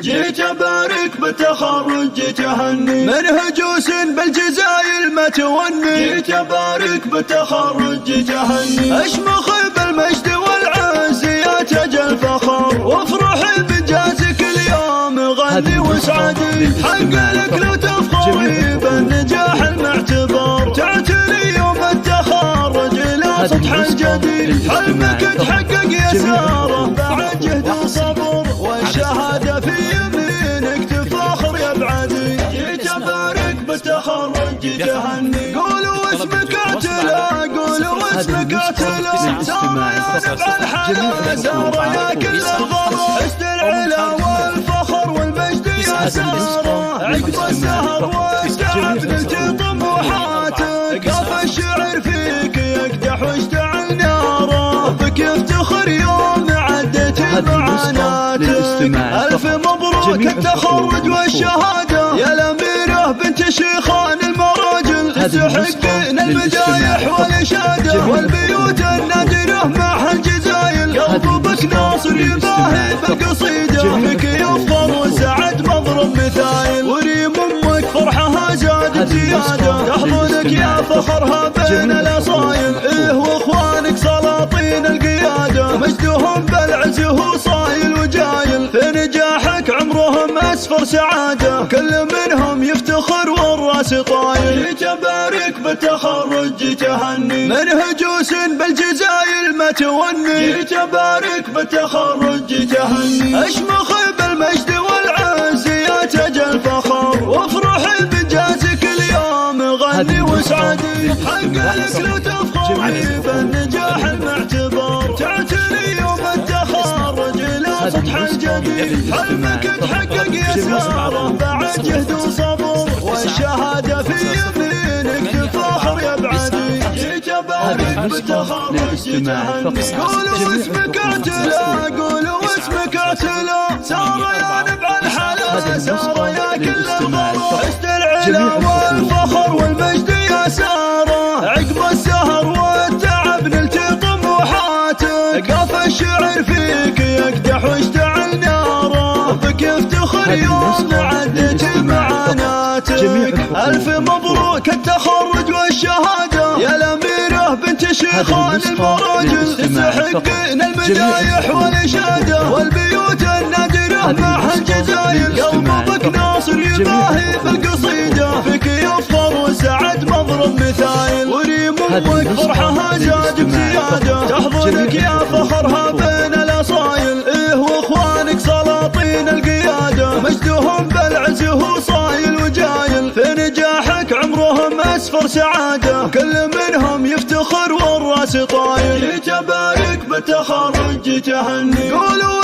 جيت أبارك بالتخرج جيت أهني منهجوس بالجزايل ما توني جيت أبارك بالتخرج جيت أهني أشمخ بالمجد والعز يا تاج الفخر وافرح بإنجازك اليوم غني واسعدي حق لك لو تفخري بالنجاح المعتبر تعتني يوم التخرج إلى سطح الجديد حلمك تحقق يا سارة بعد جهد وصبر والشهادة في يمينك تفاخر يا بعدي جيت أبارك بالتخرج جيت أهني قولوا اسمك اعتلى قولوا اسمك اعتلى سارة يا نبع الحلا سارة يا كل الغرى حسن العلا والفخر والمجد يا سارة عقب السهر والتعب نلت طموحاتك قف الشعر فيك يقدح واشتعل ناره بك يفتخر يوم عدت معاناتك ألف مبروك التخرج والشهادة يا الأميرة بنت شيخان المراجل تستحقين المدايح والإشادة والبيوت النادرة مع الجزايل قلبك ناصر يباهي بالقصيدة فيك يفخر وسعد مضرب مثايل وريم أمك فرحها زادت زيادة تحضنك يا فخرها بين الأصايل إيه وإخوانك سلاطين القيادة مجدهم بالعز هو صايل وجايل في نجاحك عمرهم أسفر سعادة كل منهم يفتخر والراس طايل جيت أبارك بالتخرج جيت أهني منهجوس بالجزايل ما توني جيت أبارك بالتخرج جيت أهني أشمخ بالمجد والعز يا تاج الفخر وافرح بإنجازك اليوم غني واسعدي حق لك لو تفخري بالنجاح المعتبر تعتني يوم التخرج إلى سطح الجديد حلمك تحقق يا سارة بعد جهد وصبر والشهادة في يمينك تفاخر يا بعدي جيت أبارك بالتخرج جيت أهني قولوا اسمك اعتلى قولوا اسمك اعتلى سارة يا نبع الحلا سارة يا كل الغرى حسن العلا والفخر والمجد يا سارة عقب السهر والتعب نلت طموحاتك قف الشعر فيك يقدح واشتعل ناره بك يفتخر يوم عدت معاناتك ألف مبروك التخرج والشهادة يا الأميرة بنت شيخان المراجل تستحقين المدايح والإشادة والبيوت النادرة مع الجزايل قلبك ناصر يباهي بالقصيدة فيك يفخر وسعد مضرب مثايل وريم أمك فرحها زادت زيادة تحضنك يا فخرها بين الأصايل إيه وإخوانك سلاطين القيادة مجدهم بالعز هو صايل وجايل في نجاحك عمرهم أسفر سعادة كل منهم يفتخر والراس طايل جيت أبارك بالتخرج جيت أهني قولوا